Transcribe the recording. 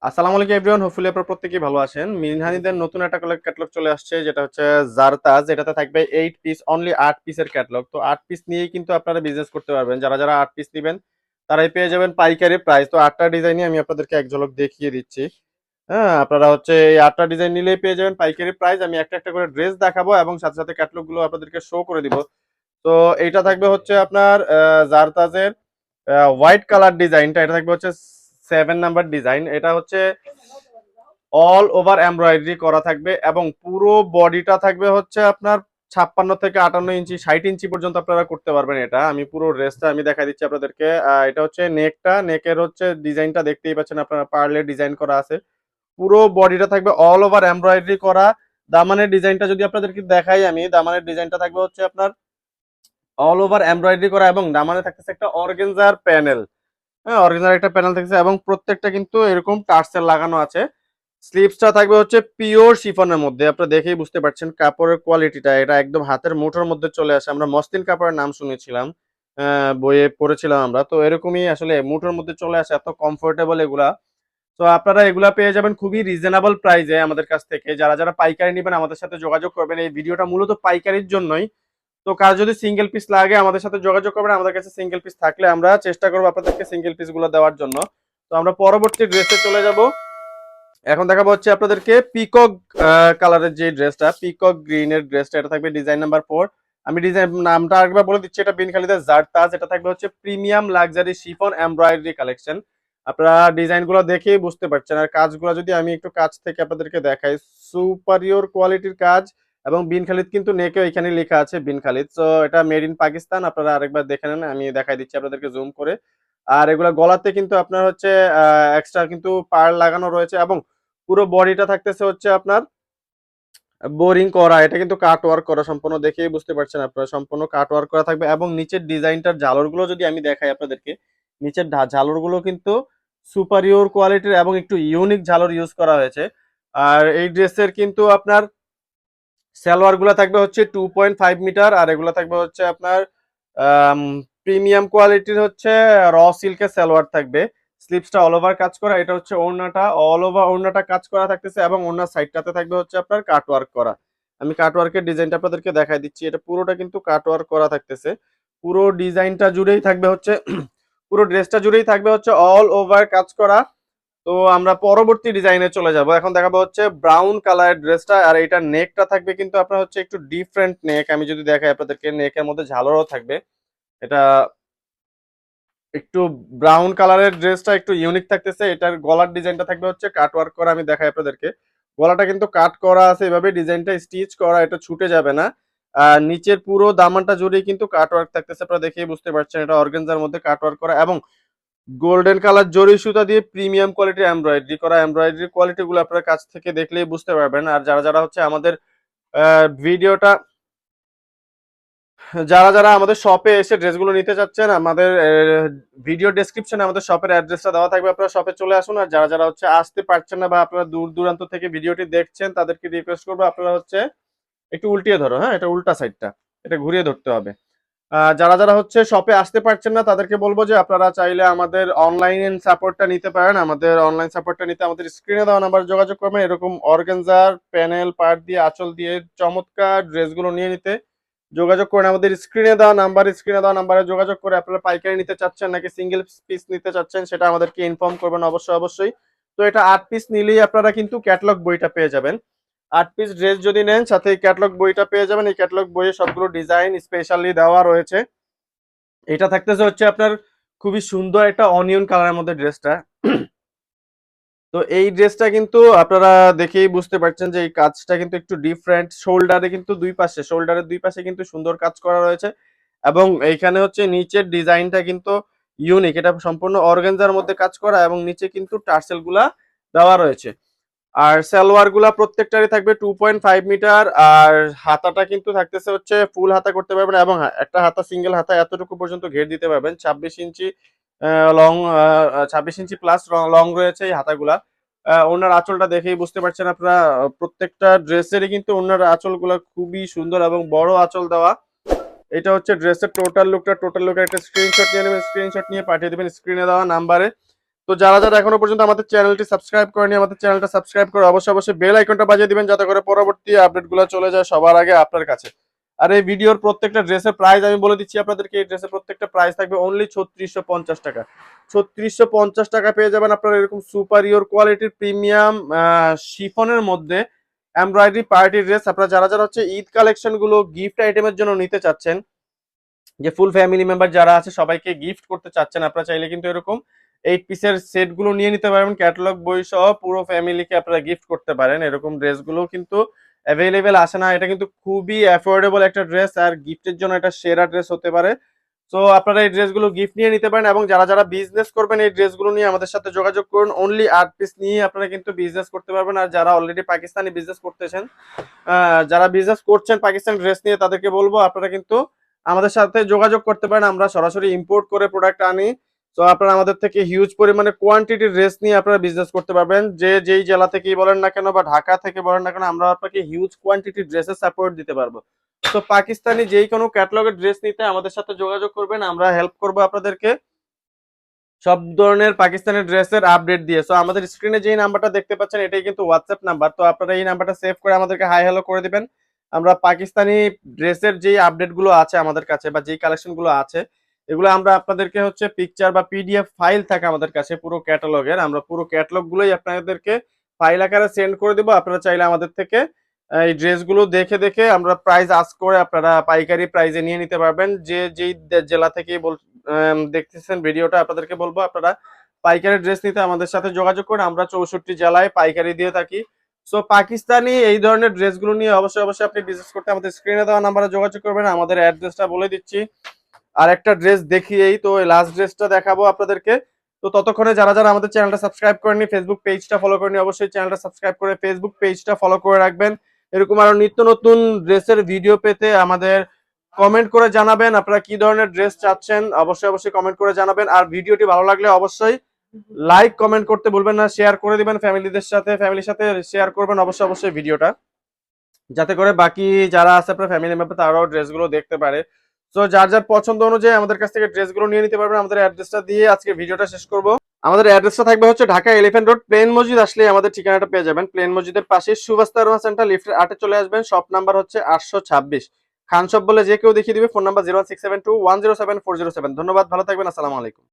আসসালামু আলাইকুম everyone, hopefully আপনারা প্রত্যেকেই ভালো আছেন। মিনহানিদের নতুন একটা ক্যাটালগ চলে আসছে, যেটা হচ্ছে জারতাজ। এটাতে থাকবে 8 পিস, অনলি 8 পিসের ক্যাটালগ। তো 8 পিস নিয়েই কিন্তু আপনারা বিজনেস করতে পারবেন। যারা যারা 8 পিস নেবেন তারাই পেয়ে যাবেন পাইকারি প্রাইস। তো 8টা ডিজাইনই আমি আপনাদেরকে এক ঝলক দেখিয়ে দিচ্ছি। হ্যাঁ, আপনারা হচ্ছে এই 8টা ডিজাইন নিলেই পেয়ে যাবেন পাইকারি প্রাইস। আমি একটা একটা করে ড্রেস দেখাবো এবং সাথে সাথে ক্যাটালগ গুলো আপনাদেরকে শো করে দিব। তো এইটা থাকবে হচ্ছে আপনার জারতাজের হোয়াইট কালার ডিজাইনটা। এটা থাকবে হচ্ছে 7 নাম্বার ডিজাইন। এটা হচ্ছে অল ওভার এমব্রয়ডারি করা থাকবে এবং পুরো বডিটা থাকবে হচ্ছে আপনার 56 থেকে 58 ইঞ্চি, 60 ইঞ্চি পর্যন্ত আপনারা করতে পারবেন। এটা আমি পুরো ড্রেসটা আমি দেখা দিচ্ছি আপনাদেরকে। এটা হচ্ছে নেকের হচ্ছে ডিজাইনটা দেখতেই পাচ্ছেন আপনারা, পার্লে ডিজাইন করা আছে। পুরো বডিটা থাকবে অল ওভার এমব্রয়ডারি করা। দামানের ডিজাইনটা যদি আপনাদেরকে দেখাই, আমি দামানের ডিজাইনটা থাকবে হচ্ছে আপনার অল ওভার এমব্রয়ডারি করা এবং দামানে থাকতেছে একটা অর্গানজার প্যানেল। হ্যাঁ, অরিজিনাল একটা প্যানেল থাকছে এবং প্রত্যেকটা কিন্তু এরকম টার্সেল লাগানো আছে। স্লিভসটা থাকবে হচ্ছে পিওর শিফনের মধ্যে। আপনারা দেখেই বুঝতে পারছেন কাপড়ের কোয়ালিটিটা, এটা একদম হাতের মুঠোর মধ্যে চলে আসে। আমরা মসলিন কাপড়ের নাম শুনেছিলাম, বইয়ে পড়েছিলাম আমরা, তো এরকমই আসলে মুঠোর মধ্যে চলে আসে, এত কমফোর্টেবল এগুলা। তো আপনারা এগুলা পেয়ে যাবেন খুবই রিজনেবল প্রাইসে আমাদের কাছ থেকে। যারা যারা পাইকারি নেবেন আমাদের সাথে যোগাযোগ করবেন। এই ভিডিওটা মূলত পাইকারির জন্যই। তো কার যদি সিঙ্গেল পিস লাগে আমাদের সাথে যোগাযোগ করবেন। আমাদের কাছে সিঙ্গেল পিস থাকলে আমরা চেষ্টা করবো আপনাদেরকে সিঙ্গেল পিস গুলো দেওয়ার জন্য। তো আমরা পরবর্তী ড্রেসে চলে যাব। এখন দেখাবো হচ্ছে আপনাদেরকে পিকক কালারের যে ড্রেসটা, পিকক গ্রিনের ড্রেসটা। এটা থাকবে ডিজাইন নাম্বার 4। আমি ডিজাইন নামটা আরেকবার বলে দিচ্ছি, এটা বিনখালিদের জারতাজ। এটা থাকবে হচ্ছে premium luxury chiffon embroidery collection. আপনারা ডিজাইন গুলো দেখেই বুঝতে পারছেন। আর কাজগুলো যদি আমি একটু কাছ থেকে আপনাদেরকে দেখাই, সুপারিয়র কোয়ালিটির কাজ। এবং বিন খালিদ কিন্তু নেকেও এখানে লেখা আছে বিন খালিদ। তো এটা মেড ইন পাকিস্তান। আপনারা আরেকবার দেখে নেন, আমি দেখাই দিচ্ছি আপনাদেরকে জুম করে। আর এগুলা গলাতে কিন্তু আপনার হচ্ছে এক্সট্রা কিন্তু পার্ল লাগানো রয়েছে এবং পুরো বডিটা থাকতেছে হচ্ছে আপনার বোরিং করা। এটা কিন্তু কাট ওয়ার্ক করা, সম্পূর্ণ দেখেই বুঝতে পারছেন আপনারা, সম্পূর্ণ কাট ওয়ার্ক করা থাকবে। এবং নিচের ডিজাইনটার ঝালরগুলো যদি আমি দেখাই আপনাদেরকে, নিচের ঝালরগুলো কিন্তু সুপারিয়র কোয়ালিটির এবং একটু ইউনিক ঝালর ইউজ করা হয়েছে। আর এই ড্রেসের কিন্তু আপনার সালোয়ার গুলা থাকবে হচ্ছে 2.5 মিটার, আর এগুলো থাকবে হচ্ছে আপনার প্রিমিয়াম কোয়ালিটির হচ্ছে র সিল্কের সালোয়ার থাকবে। স্লিপসটা অল ওভার কাজ করা। এটা হচ্ছে ওড়নাটা, অল ওভার ওড়নাটা কাজ করা থাকতেছে এবং ওড়নার সাইডটাতে থাকবে হচ্ছে আপনার কাট ওয়ার্ক করা। আমি কাট ওয়ার্কের ডিজাইনটা আপনাদেরকে দেখাই দিচ্ছি। এটা পুরোটা কিন্তু কাট ওয়ার্ক করা থাকতেছে। পুরো ডিজাইনটা জুড়েই থাকবে হচ্ছে পুরো ড্রেসটা জুড়েই থাকবে হচ্ছে অল ওভার কাজ করা। তো আমরা পরবর্তী ডিজাইনে চলে যাব। এখন দেখাবো হচ্ছে ব্রাউন কালারের ড্রেসটা। আর এটা নেকটা থাকবে কিন্তু আপনার হচ্ছে একটু ডিফারেন্ট নেক। আমি যদি দেখাই আপনাদেরকে, নেকের মধ্যে ঝালরও থাকবে। এটা একটু ব্রাউন কালারের ড্রেসটা একটু ইউনিক থাকতেছে। এটার গলার ডিজাইনটা থাকবে হচ্ছে কাট ওয়ার্ক করা। আমি দেখাই আপনাদেরকে, গলাটা কিন্তু কাট করা আছে এভাবে, ডিজাইনটা স্টিচ করা, এটা ছুটে যাবে না। আর নিচের পুরো দামানটা জুড়েই কিন্তু কাট ওয়ার্ক থাকতেছে। আপনারা দেখেই বুঝতে পারছেন এটা অর্গানজার মধ্যে কাট ওয়ার্ক করা এবং গোল্ডেন কালার জরি সুতা দিয়ে প্রিমিয়াম কোয়ালিটির এমব্রয়ডারি করা। এমব্রয়ডারি কোয়ালিটি গুলো আপনারা কাছ থেকে দেখলেই বুঝতে পারবেন। আর যারা যারা হচ্ছে আমাদের ভিডিওটা, যারা যারা আমাদের শপে এসে ড্রেসগুলো নিতে চাচ্ছেন, আমাদের ভিডিও ডেসক্রিপশনে আমাদের শপের অ্যাড্রেসটা দেওয়া থাকবে, আপনারা শপে চলে আসুন। আর যারা যারা হচ্ছে আসতে পারছেন না বা আপনারা দূর দূরান্ত থেকে ভিডিওটি দেখছেন, তাদেরকে রিকোয়েস্ট করবো আপনারা হচ্ছে একটু উল্টিয়ে ধরো। হ্যাঁ, এটা উল্টা সাইডটা, এটা ঘুরিয়ে ধরতে হবে। যারা যারা হচ্ছে শপে আসতে পারছেন না তাদেরকে বলবো যে আপনারা চাইলে আমাদের অনলাইন সাপোর্টটা নিতে পারেন। আমাদের অনলাইন সাপোর্টটা নিতে আমাদের স্ক্রিনে দেওয়া নাম্বার যোগাযোগ করবেন। এরকম অর্গানজার প্যানেল পার্ট দিয়ে, আঁচল দিয়ে চমৎকার ড্রেসগুলো নিয়ে নিতে যোগাযোগ করেন আমাদের স্ক্রিনে দেওয়া নাম্বারে যোগাযোগ করে আপনারা পাইকারি নিতে চাচ্ছেন নাকি সিঙ্গেল পিস নিতে চাচ্ছেন সেটা আমাদেরকে ইনফর্ম করবেন অবশ্যই অবশ্যই। তো এটা 8 পিস নিলেই আপনারা কিন্তু ক্যাটালগ বইটা পেয়ে যাবেন। 8 পিস ড্রেস যদি নেন সাথে ক্যাটালগ বইটা পেয়ে যাবেন। এই ক্যাটালগ বইয়ে সবগুলো ডিজাইন স্পেশালি দেওয়া রয়েছে। এটা থাকতেছে হচ্ছে আপনার খুবই সুন্দর একটা অনিয়ন কালারের মধ্যে ড্রেসটা। তো এই ড্রেসটা কিন্তু আপনারা দেখেই বুঝতে পারছেন যে এই কাজটা কিন্তু একটু ডিফারেন্ট। শোল্ডারের দুই পাশে কিন্তু সুন্দর কাজ করা রয়েছে এবং এইখানে হচ্ছে নিচের ডিজাইনটা কিন্তু ইউনিক। এটা সম্পূর্ণ অর্গানজার মধ্যে কাজ করা এবং নিচে কিন্তু টার্সেল গুলা দেওয়া রয়েছে। আর সালোয়ার গুলা প্রত্যেকটারই থাকবে 2.5 মিটার। আর হাতাটা কিন্তু থাকতেছে হচ্ছে ফুল হাতা করতে পারবেন এবং একটা হাতা, সিঙ্গেল হাতা এতটুকু পর্যন্ত ঘের দিতে পারবেন। 26 ইঞ্চি লং, 26 ইঞ্চি প্লাস লং রয়েছে এই হাতাগুলা। ওনার আঁচলটা দেখেই বুঝতে পারছেন আপনারা, প্রত্যেকটা ড্রেসেরই কিন্তু ওনার আঁচল গুলা খুবই সুন্দর এবং বড় আঁচল দেওয়া। এটা হচ্ছে ড্রেসের টোটাল লুকটা। টোটাল লুকের একটা স্ক্রিনশট নিয়ে নেবেন, স্ক্রিনশট নিয়ে পাঠিয়ে দেবেন স্ক্রিনে দেওয়া নাম্বারে। তো যারা যারা এখনো পর্যন্ত আমাদের চ্যানেলটি সাবস্ক্রাইব করেনি, আমাদের চ্যানেলটা সাবস্ক্রাইব করে অবশ্যই অবশ্যই বেল আইকনটা বাজিয়ে দিবেন, যাতে করে পরবর্তী আপডেটগুলো চলে যায় সবার আগে আপনার কাছে। আর এই ভিডিওর প্রত্যেকটা ড্রেসের প্রাইস আমি বলে দিচ্ছি আপনাদেরকে, এই ড্রেসের প্রত্যেকটা প্রাইস থাকবে অনলি 3650 টাকা। 3650 টাকা পেয়ে যাবেন আপনারা এরকম সুপারিয়র কোয়ালিটির প্রিমিয়াম শিফনের মধ্যে এমব্রয়ডারি পার্টি ড্রেস। আপনারা যারা যারা হচ্ছে ঈদ কালেকশন গুলো গিফট আইটেমের জন্য নিতে চাচ্ছেন, যে ফুল ফ্যামিলি মেম্বার যারা আছে সবাইকে গিফট করতে চাচ্ছেন, আপনারা চাইলে কিন্তু এরকম 8 পিসের সেট গুলো নিয়ে নিতে পারবেন, ক্যাটালগ বই সহ পুরো ফ্যামিলিকে আপনারা গিফট করতে পারেন। এরকম ড্রেসগুলো কিন্তু অ্যাভেলেবেল আসে না, এটা কিন্তু খুবই অ্যাফোর্ডেবল একটা ড্রেস, আর গিফটের জন্য এটা সেরা ড্রেস হতে পারে। তো আপনারা এই ড্রেসগুলো গিফট নিয়ে নিতে পারেন, এবং যারা যারা বিজনেস করবেন এই ড্রেসগুলো নিয়ে আমাদের সাথে যোগাযোগ করুন। অনলি 8 পিস নিয়ে আপনারা কিন্তু বিজনেস করতে পারবেন। আর যারা অলরেডি পাকিস্তানি বিজনেস করতেছেন, যারা বিজনেস করছেন পাকিস্তান ড্রেস নিয়ে, তাদেরকে বলবো আপনারা কিন্তু আমাদের সাথে যোগাযোগ করতে পারেন। আমরা সরাসরি ইম্পোর্ট করে প্রোডাক্ট আনি। তো আপনারা আমাদের থেকে হিউজ পরিমাণে কোয়ান্টিটির ড্রেস নিয়ে আপনারা বিজনেস করতে পারবেন, যে যেই জেলা থেকেই বলেন না কেন বা ঢাকা থেকে বলেন না কেন, আমরা আপনাকে হিউজ কোয়ান্টিটির ড্রেসের সাপোর্ট দিতে পারবো। তো পাকিস্তানি যেই কোনো ক্যাটালগের ড্রেস নিতে আমাদের সাথে যোগাযোগ করবেন, আমরা হেল্প করবো আপনাদেরকে সব ধরনের পাকিস্তানের ড্রেসের আপডেট দিয়ে। সো আমাদের স্ক্রিনে যেই নাম্বারটা দেখতে পাচ্ছেন এটাই কিন্তু হোয়াটসঅ্যাপ নাম্বার। তো আপনারা এই নাম্বারটা সেভ করে আমাদেরকে হাই হ্যালো করে দিবেন। আমরা পাকিস্তানি ড্রেসের যেই আপডেট গুলো আছে আমাদের কাছে বা যেই কালেকশন গুলো আছে, এগুলো আমরা আপনাদেরকে হচ্ছে পিকচার বা পিডিএফ ফাইল থাকে আমাদের কাছে পুরো ক্যাটালগের, আমরা পুরো ক্যাটালগ গুলোই আপনাদেরকে ফাইল আকারে সেন্ড করে দিব। আপনারা চাইলে আমাদের থেকে এই ড্রেসগুলো দেখে দেখে আমরা প্রাইস আস্ক করে আপনারা পাইকারি প্রাইসে নিয়ে নিতে পারবেন। যে যেই জেলা থেকে দেখতেছেন ভিডিওটা, আপনাদেরকে বলবো আপনারা পাইকারি ড্রেস নিতে আমাদের সাথে যোগাযোগ করুন। আমরা 64 জেলায় পাইকারি দিয়ে থাকি। সো পাকিস্তানি এই ধরনের ড্রেসগুলো নিয়ে অবশ্যই অবশ্যই আপনি বিজনেস করতে আমাদের স্ক্রিনে দেওয়া নাম্বারে যোগাযোগ করবেন। আমাদের অ্যাড্রেসটা বলে দিচ্ছি, আর একটা ড্রেস দেখিয়েই তো লাস্ট ড্রেসটা দেখাবো আপনাদেরকে। তো ততক্ষণে যারা যারা আমাদের চ্যানেলটা সাবস্ক্রাইব করেনি, ফেসবুক পেজটা ফলো করেনি, অবশ্যই চ্যানেলটা সাবস্ক্রাইব করে ফেসবুক পেজটা ফলো করে রাখবেন। এরকম আরো নিত্য নতুন ড্রেসের ভিডিও পেতে আমাদের কমেন্ট করে জানাবেন আপনারা কি ধরনের ড্রেস চাচ্ছেন, অবশ্যই অবশ্যই কমেন্ট করে জানাবেন। আর ভিডিওটি ভালো লাগলে অবশ্যই লাইক কমেন্ট করতে ভুলবেন না, শেয়ার করে দিবেন ফ্যামিলির সাথে শেয়ার করবেন অবশ্যই অবশ্যই ভিডিওটা, যাতে করে বাকি যারা আছে আপনার ফ্যামিলি মেম্বার তারাও ড্রেসগুলো দেখতে পারে। তো যার যার পছন্দ অনুযায়ী আমাদের কাছ থেকে ড্রেসগুলো নিয়ে নিতে পারবেন। আমাদের অ্যাড্রেসটা দিয়ে আজকে ভিডিওটা শেষ করব। আমাদের অ্যাড্রেসটা থাকবে হচ্ছে ঢাকা এলিফ্যান্ট রোড, প্লেন মসজিদ আসলে আমাদের ঠিকানাটা পেয়ে যাবেন। প্লেন মসজিদের পাশে সুবাস্তা আরোহা সেন্টার লিফটের 8-এ চলে আসবেন। শপ নাম্বার হচ্ছে 826। খান শপ বলে যে কেউ দেখিয়ে দিবে। Phone number 01672107407। ধন্যবাদ, ভালো থাকবেন, আসসালামু আলাইকুম।